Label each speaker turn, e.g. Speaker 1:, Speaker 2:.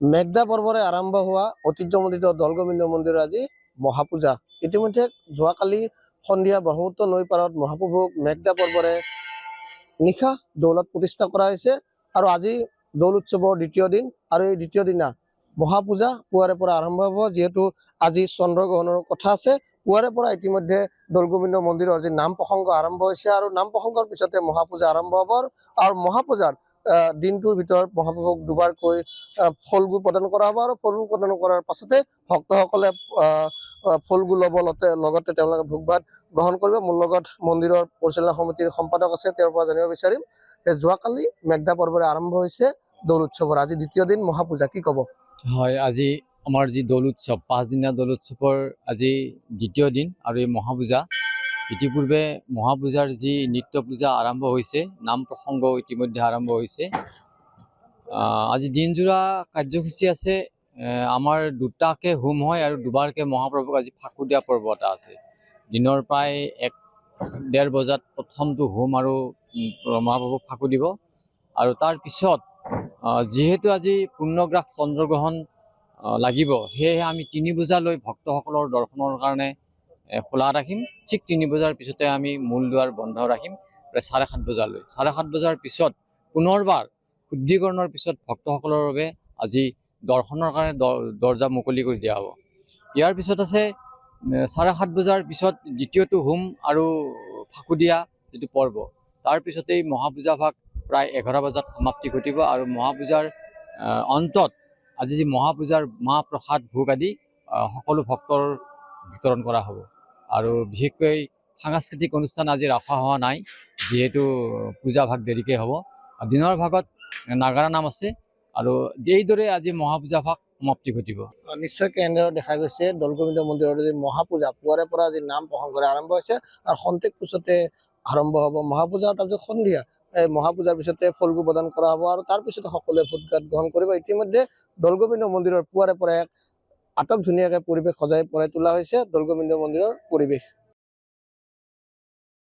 Speaker 1: মেঘদা পৰ্বৰে আৰম্ভ হোৱা ঐতিহ্যমণ্ডিত দৌলগোবিন্দ মন্দিৰৰ আজি মহাপূজা। ইতিমধ্যে যোৱাকালি সন্ধিয়া ব্ৰহ্মপুত্ৰ নৈ পাৰত মহাপ্ৰভুক মেঘদা পৰ্বৰে নিশা দৌলত প্ৰতিষ্ঠা কৰা হৈছে আৰু আজি দৌল উৎসৱৰ দ্বিতীয় দিন আৰু এই দ্বিতীয় দিনা মহাপূজা পুৱাৰে পৰা আৰম্ভ হ'ব। যিহেতু আজি চন্দ্ৰগ্ৰহণৰ কথা আছে, পুৱাৰে পৰা ইতিমধ্যে দৌলগোবিন্দ মন্দিৰৰ যি নাম প্ৰসংগ আৰম্ভ হৈছে আৰু নাম প্ৰসংগৰ পিছতে মহাপূজা আৰম্ভ হ'ব আৰু মহাপূজাৰ দিনটোৰ ভিতৰত মহাপ্ৰভুক দুবাৰকৈ ফলগু প্ৰদান কৰা হ'ব আৰু ফলগু প্ৰদান কৰাৰ পাছতে ভক্তসকলে ফলগু ল'ব, লগতে তেওঁলোকে ভোগ ভাত গ্ৰহণ কৰিব। মোৰ লগত মন্দিৰৰ পৰিচালনা সমিতিৰ সম্পাদক আছে, তেওঁৰ পৰা জানিব বিচাৰিম যে যোৱাকালি মেঘদা পৰ্বৰে আৰম্ভ হৈছে দৌল উৎসৱৰ আজি দ্বিতীয় দিন মহাপূজা, কি ক'ব?
Speaker 2: হয়, আজি আমাৰ যি দৌল উৎসৱ, 5 দিনীয়া দৌল উৎসৱৰ আজি দ্বিতীয় দিন আৰু এই মহাপূজা। ইতিপূৰ্বে মহাপূজাৰ যি নিত্য পূজা আৰম্ভ হৈছে, নাম প্ৰসংগ ইতিমধ্যে আৰম্ভ হৈছে। আজি দিনজোৰা কাৰ্যসূচী আছে। আমাৰ দুটাকে হোম হয় আৰু দুবাৰকে মহাপ্ৰভুক আজি ফাকু দিয়া পৰ্ব এটা আছে। দিনৰ প্ৰায় 1-1:30 বজাত প্ৰথমটো হোম আৰু মহাপ্ৰভুক ফাকু দিব আৰু তাৰ পিছত যিহেতু আজি পূৰ্ণগ্ৰাস চন্দ্ৰগ্ৰহণ লাগিব, সেয়েহে আমি 3 বজালৈ ভক্তসকলৰ দৰ্শনৰ কাৰণে খোলা ৰাখিম। ঠিক 3 বজাৰ পিছতে আমি মূল দুৱাৰ বন্ধ ৰাখিম প্ৰায় 7:30 বজালৈ। 7:30 বজাৰ পিছত পুনৰবাৰ শুদ্ধিকৰণৰ পিছত ভক্তসকলৰ বাবে আজি দৰ্শনৰ কাৰণে দৰ্জা মুকলি কৰি দিয়া হ'ব। ইয়াৰ পিছত আছে 7:30 বজাৰ পিছত দ্বিতীয়টো হোম আৰু ফাকু দিয়া যিটো পৰ্ব, তাৰ পিছতেই মহাপূজা ভাগ প্ৰায় 11 বজাত সমাপ্তি ঘটিব আৰু মহাপূজাৰ অন্তত আজি যি মহাপূজাৰ মাহ প্ৰসাদ ভোগ আদি সকলো ভক্তৰ বিতৰণ কৰা হ'ব। আৰু বিশেষকৈ সাংস্কৃতিক অনুষ্ঠান আজি ৰখা হোৱা নাই, যিহেতু পূজা ভাগ দেৰিকৈ হ'ব। দিনৰ ভাগত নাগাৰা নাম আছে আৰু এইদৰে আজি মহাপূজা ভাগ সমাপ্তি ঘটিব।
Speaker 1: নিশ্চয়কৈ এনেদৰে দেখা গৈছে দৌলগোবিন্দ মন্দিৰৰ যি মহাপূজা পুৱাৰে পৰা আজি নাম প্ৰসংগৰে আৰম্ভ হৈছে আৰু খন্তেক পিছতে আৰম্ভ হ'ব মহাপূজা। তাৰপিছত সন্ধিয়া এই মহাপূজাৰ পিছতে ফলগু প্ৰদান কৰা হ'ব আৰু তাৰ পিছতে সকলোৱে ভোজ ভাত গ্ৰহণ কৰিব। ইতিমধ্যে দৌলগোবিন্দ মন্দিৰৰ পুৱাৰে পৰা এক আটক ধুনীয়াকৈ পৰিৱেশ সজাই পৰাই তোলা হৈছে দৌলগোবিন্দ মন্দিৰৰ পৰিৱেশ।